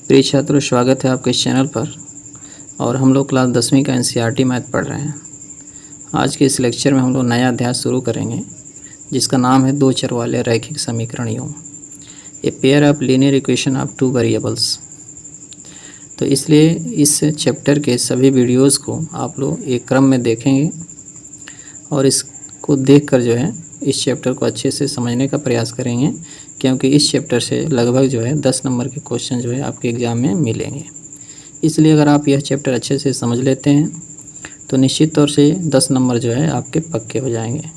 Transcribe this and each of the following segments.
प्रिय छात्रों, स्वागत है आपके इस चैनल पर। और हम लोग क्लास 10वीं का एनसीईआरटी मैथ पढ़ रहे हैं। आज के इस लेक्चर में हम लोग नया अध्याय शुरू करेंगे जिसका नाम है दो चर वाले रैखिक समीकरण योग, a pair of linear equation of two variables. तो इसलिए इस चैप्टर के सभी वीडियोज़ को आप लोग एक क्रम में देखेंगे और इसको देखकर जो है इस चैप्टर को अच्छे से समझने का प्रयास करेंगे, क्योंकि इस चैप्टर से लगभग जो है 10 नंबर के क्वेश्चन जो है आपके एग्ज़ाम में मिलेंगे। इसलिए अगर आप यह चैप्टर अच्छे से समझ लेते हैं तो निश्चित तौर से 10 नंबर जो है आपके पक्के हो जाएंगे।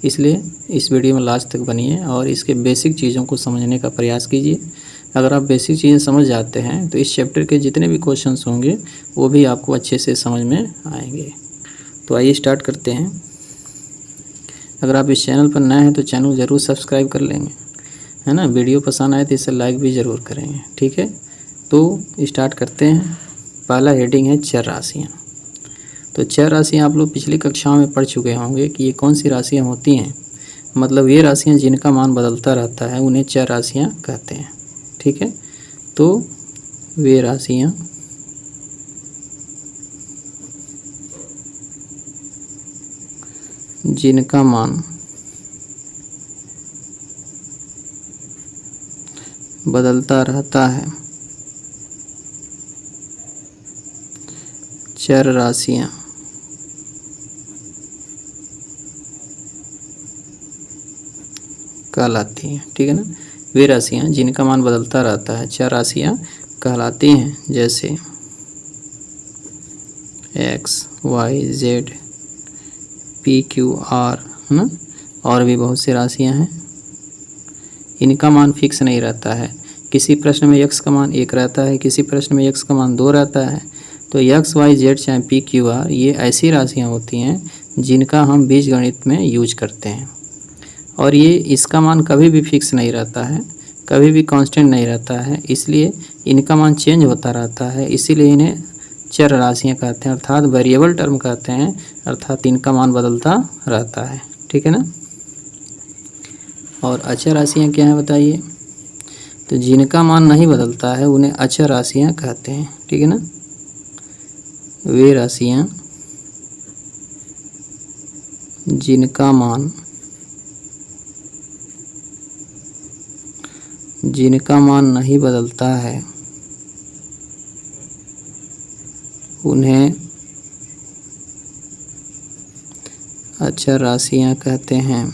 इसलिए इस वीडियो में लास्ट तक बनिए और इसके बेसिक चीज़ों को समझने का प्रयास कीजिए। अगर आप बेसिक चीज़ें समझ जाते हैं तो इस चैप्टर के जितने भी क्वेश्चंस होंगे वो भी आपको अच्छे से समझ में आएंगे। तो आइए स्टार्ट करते हैं। अगर आप इस चैनल पर नए हैं तो चैनल ज़रूर सब्सक्राइब कर लेंगे, है ना। वीडियो पसंद आए तो इसे लाइक भी ज़रूर करेंगे, ठीक है। तो स्टार्ट करते हैं। पहला हेडिंग है चर राशियाँ। तो चर राशियाँ आप लोग पिछली कक्षाओं में पढ़ चुके होंगे कि ये कौन सी राशियाँ होती हैं। मतलब ये राशियाँ जिनका मान बदलता रहता है उन्हें चर राशियाँ कहते हैं, ठीक है। तो वे राशियाँ जिनका मान बदलता रहता है चर राशियाँ कहलाती हैं, ठीक है ना। वे राशियाँ जिनका मान बदलता रहता है चर राशियाँ कहलाती हैं, जैसे X Y Z P Q R, है ना। और भी बहुत सी राशियाँ हैं। इनका मान फिक्स नहीं रहता है। किसी प्रश्न में x का मान 1 रहता है, किसी प्रश्न में x का मान 2 रहता है। तो एक्स वाई जेड चाहे पी क्यू आर ये ऐसी राशियाँ होती हैं जिनका हम बीजगणित में यूज करते हैं। और ये इसका मान कभी भी फिक्स नहीं रहता है, कभी भी कांस्टेंट नहीं रहता है, इसलिए इनका मान चेंज होता रहता है। इसीलिए इन्हें चर राशियाँ कहते हैं, अर्थात वेरिएबल टर्म कहते हैं, अर्थात इनका मान बदलता रहता है, ठीक है ना। और अचर राशियाँ क्या हैं बताइए। तो जिनका मान नहीं बदलता है उन्हें अचर राशियाँ कहते हैं, ठीक है ना। वे राशियाँ जिनका मान नहीं बदलता है उन्हें अचर राशियाँ कहते हैं,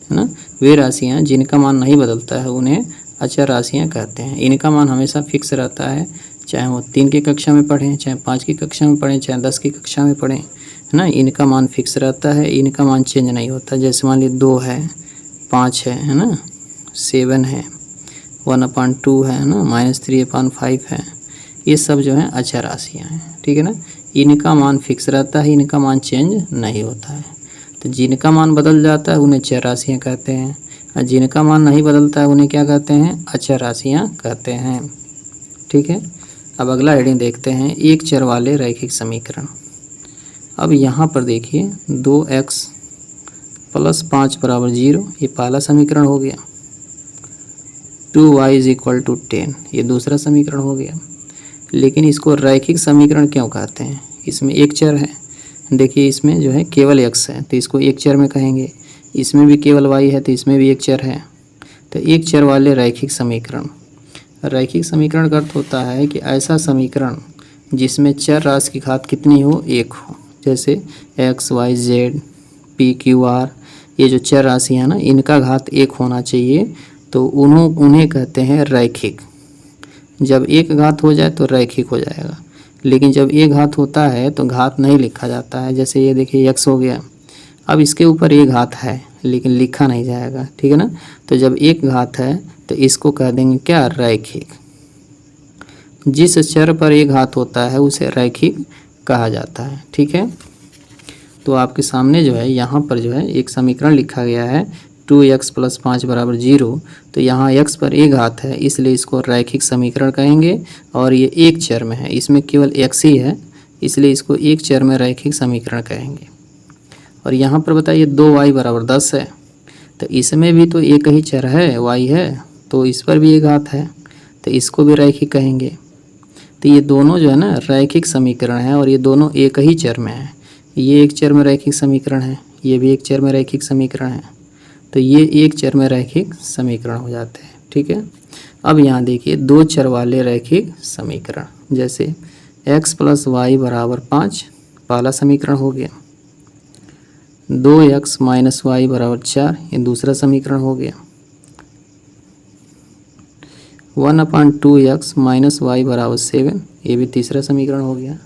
है ना। वे राशियाँ जिनका मान नहीं बदलता है उन्हें अचर राशियाँ कहते हैं। इनका मान हमेशा फिक्स रहता है, चाहे वो 3 की कक्षा में पढ़ें, चाहे 5 की कक्षा में पढ़ें, चाहे 10 की कक्षा में पढ़ें, है ना। इनका मान फिक्स रहता है, इनका मान चेंज नहीं होता। जैसे मान लीजिए 2 है, 5 है ना, 7 है, 1/2 है ना, -3/5 है। ये सब जो है अचर राशियाँ हैं, ठीक है ना। इनका मान फिक्स रहता है, इनका मान चेंज नहीं होता है। तो जिनका मान बदल जाता है उन्हें चर राशियाँ कहते हैं, और जिनका मान नहीं बदलता है उन्हें क्या कहते हैं, अचर राशियाँ कहते हैं, ठीक है। अब अगला हेडिंग देखते हैं, एक चर वाले रैखिक समीकरण। अब यहाँ पर देखिए 2x + 5 = 0 ये पहला समीकरण हो गया। 2y = 10 ये दूसरा समीकरण हो गया। लेकिन इसको रैखिक समीकरण क्यों कहते हैं, इसमें एक चर है। देखिए इसमें जो है केवल x है तो इसको एक चर में कहेंगे, इसमें भी केवल y है तो इसमें भी एक चर है। तो एक चर वाले रैखिक समीकरण। रैखिक समीकरण का अर्थ होता है कि ऐसा समीकरण जिसमें चर राशि की घात कितनी हो, 1 हो। जैसे X Y Z P Q R ये जो चर राशि है ना, इनका घात 1 होना चाहिए, तो उन्हें कहते हैं रैखिक। जब एक घात हो जाए तो रैखिक हो जाएगा, लेकिन जब एक घात होता है तो घात नहीं लिखा जाता है। जैसे ये देखिए x हो गया, अब इसके ऊपर एक घात है लेकिन लिखा नहीं जाएगा, ठीक है ना। तो जब एक घात है तो इसको कह देंगे क्या, रैखिक। जिस चर पर एक घात होता है उसे रैखिक कहा जाता है, ठीक है। तो आपके सामने जो है यहाँ पर जो है एक समीकरण लिखा गया है 2x + 5 = 0। तो यहाँ x पर एक घात है इसलिए इसको रैखिक समीकरण कहेंगे, और ये एक चर में है, इसमें केवल x ही है इसलिए इसको एक चर में रैखिक समीकरण कहेंगे। और यहाँ पर बताइए 2y = 10 है, तो इसमें भी तो एक ही चर है y है, तो इस पर भी एक घात है, तो इसको भी रैखिक कहेंगे। तो ये दोनों जो है ना रैखिक समीकरण है और ये दोनों एक ही चर में है। ये एक चर में रैखिक समीकरण है, ये भी एक चर में रैखिक समीकरण है, तो ये एक चर में रैखिक समीकरण हो जाते हैं। ठीक है, अब यहाँ देखिए दो चर वाले रैखिक समीकरण, जैसे x + y = 5 पहला समीकरण हो गया, 2x - y = 4 ये दूसरा समीकरण हो गया, 1/2x - y = 7 ये भी तीसरा समीकरण हो गया।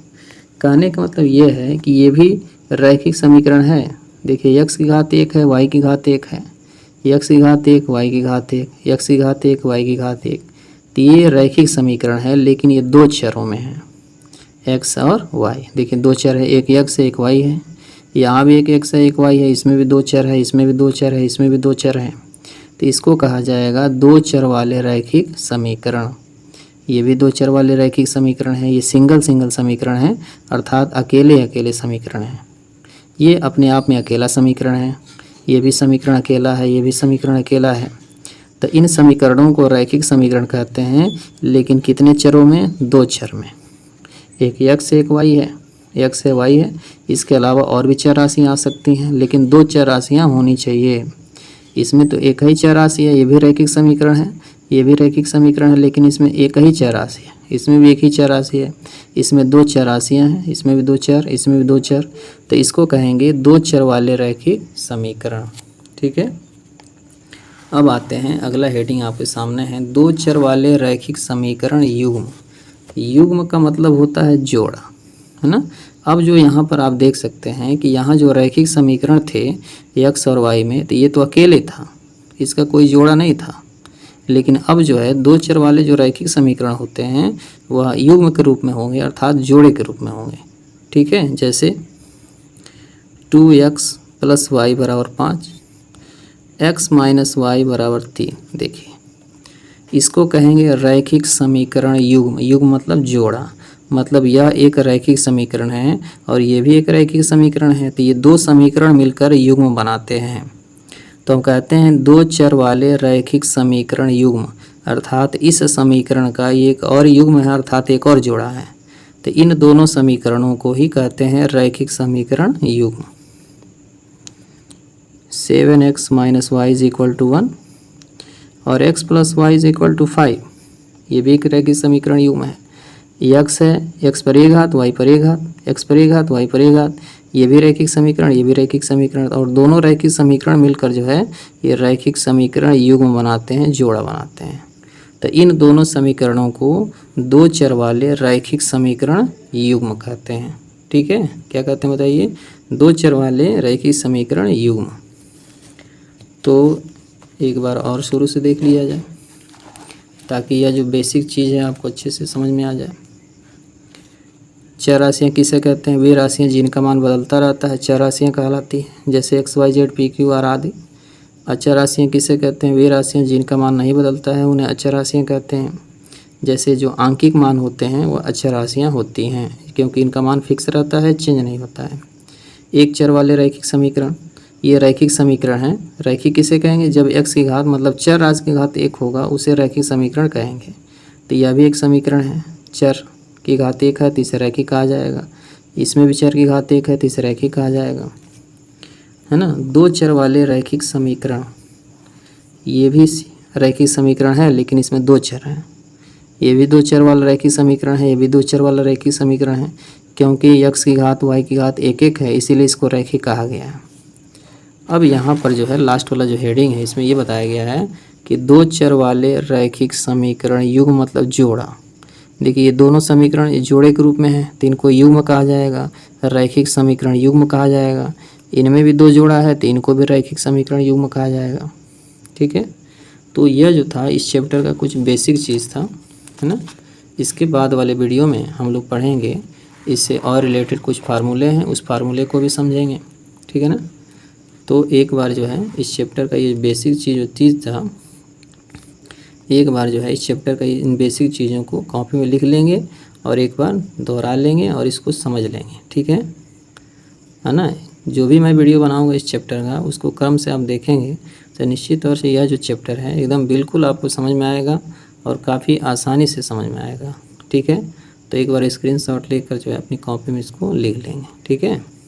कहने का मतलब ये है कि ये भी रैखिक समीकरण है। देखिए x की घात 1 है, y की घात 1 है, x की घात 1 y की घात 1, x की घात 1 y की घात 1, तो ये रैखिक समीकरण है, लेकिन ये दो चरों में है, x और y। देखिए दो चर है, एक x है एक y है, यहाँ भी एक x है एक y है, इसमें भी दो चर है, इसमें भी दो चर है, इसमें भी दो चर है, तो इसको कहा जाएगा दो चर वाले रैखिक समीकरण। ये भी दो चर वाले रैखिक समीकरण है, ये सिंगल समीकरण है, अर्थात अकेले अकेले समीकरण है। ये अपने आप में अकेला समीकरण है, ये भी समीकरण अकेला है, ये भी समीकरण अकेला है। तो इन समीकरणों को रैखिक समीकरण कहते हैं, लेकिन कितने चरों में? दो चर में, एक x एक y है, x है y है, इसके अलावा और भी चर राशियाँ आ सकती हैं, लेकिन दो चर राशियाँ होनी चाहिए। इसमें तो एक ही चर राशि है, ये भी रैखिक समीकरण है, ये भी रैखिक समीकरण है, लेकिन इसमें एक ही चर राशि है, इसमें भी एक ही चर राशि है, इसमें दो चर राशियाँ हैं, इसमें भी दो चर, इसमें भी दो चर, तो इसको कहेंगे दो चर वाले रैखिक समीकरण। ठीक है, अब आते हैं, अगला हेडिंग आपके सामने है, दो चर वाले रैखिक समीकरण युग्म। युग्म का मतलब होता है जोड़ा, है ना। अब जो यहाँ पर आप देख सकते हैं कि यहाँ जो रैखिक समीकरण थे x और y में, तो ये तो अकेले था, इसका कोई जोड़ा नहीं था। लेकिन अब जो है दो चर वाले जो रैखिक समीकरण होते हैं वह युग्म के रूप में होंगे, अर्थात जोड़े के रूप में होंगे। ठीक है, जैसे 2x + y = 5, x - y = 3। देखिए इसको कहेंगे रैखिक समीकरण युग्म। युग्म मतलब जोड़ा, मतलब यह एक रैखिक समीकरण है और ये भी एक रैखिक समीकरण है, तो ये दो समीकरण मिलकर युग्म बनाते हैं। तो हम कहते हैं दो चर वाले रैखिक समीकरण युग्म, अर्थात इस समीकरण का एक और युग्म है, अर्थात एक और जोड़ा है, तो इन दोनों समीकरणों को ही कहते हैं रैखिक समीकरण युग्म। 7x - y = 1 और x + y = 5 ये भी एक रैखिक समीकरण युग्म है। x है, x पर एक घात, y पर एक घात, x पर एक घात, y पर एक घात, ये भी रैखिक समीकरण, ये भी रैखिक समीकरण, और दोनों रैखिक समीकरण मिलकर जो है ये रैखिक समीकरण युग्म बनाते हैं, जोड़ा बनाते हैं। तो इन दोनों समीकरणों को दो चर वाले रैखिक समीकरण युग्म कहते हैं। ठीक है, क्या कहते हैं बताइए? दो चर वाले रैखिक समीकरण युग्म। तो एक बार और शुरू से देख लिया जाए ताकि यह जो बेसिक चीज़ है आपको अच्छे से समझ में आ जाए। चर राशियाँ किसे कहते हैं? वे राशियाँ जिनका मान बदलता रहता है चर राशियाँ कहलाती हैं, जैसे x, y, z, p, q, r आदि। अचर राशियाँ किसे कहते हैं? वे राशियाँ जिनका मान नहीं बदलता है उन्हें अचर राशियाँ कहते हैं। जैसे जो आंकिक मान होते हैं वह अचर राशियाँ होती हैं, क्योंकि इनका मान फिक्स रहता है, चेंज नहीं होता है। एक चर वाले रैखिक समीकरण, ये रैखिक समीकरण है। रैखिक किसे कहेंगे? जब x की घात मतलब चर राशि की घात 1 होगा उसे रैखिक समीकरण कहेंगे। तो यह भी एक समीकरण है, चर की घात 1 है तो इसे रैखिक कहा जाएगा। इसमें भी चर की घात 1 है तो इसे रैखिक कहा जाएगा, है ना। दो चर वाले रैखिक समीकरण, ये भी रैखिक समीकरण है लेकिन इसमें दो चर हैं। ये भी दो चर वाला रैखिक समीकरण है, ये भी दो चर वाला रैखिक समीकरण है, क्योंकि x की घात y की घात 1 है, इसीलिए इसको रैखिक कहा गया है। अब यहाँ पर जो है लास्ट वाला जो हेडिंग है इसमें ये बताया गया है कि दो चर वाले रैखिक समीकरण युग्म मतलब जोड़ा। देखिए ये दोनों समीकरण जोड़े के रूप में हैं तो इनको युग्म कहा जाएगा, रैखिक समीकरण युग्म कहा जाएगा। इनमें भी दो जोड़ा है तो इनको भी रैखिक समीकरण युग्म कहा जाएगा। ठीक है, तो यह जो था इस चैप्टर का कुछ बेसिक चीज़ था, है ना। इसके बाद वाले वीडियो में हम लोग पढ़ेंगे इससे और रिलेटेड कुछ फार्मूले हैं, उस फार्मूले को भी समझेंगे। ठीक है ना। तो एक बार जो है इस चैप्टर का ये बेसिक चीज़ था, एक बार जो है इस चैप्टर का इन बेसिक चीज़ों को कॉपी में लिख लेंगे और एक बार दोहरा लेंगे और इसको समझ लेंगे। ठीक है ना। जो भी मैं वीडियो बनाऊंगा इस चैप्टर का, उसको क्रम से आप देखेंगे तो निश्चित तौर से यह जो चैप्टर है एकदम बिल्कुल आपको समझ में आएगा और काफ़ी आसानी से समझ में आएगा। ठीक है, तो एक बार स्क्रीनशॉट लेकर जो है अपनी कॉपी में इसको लिख लेंगे। ठीक है।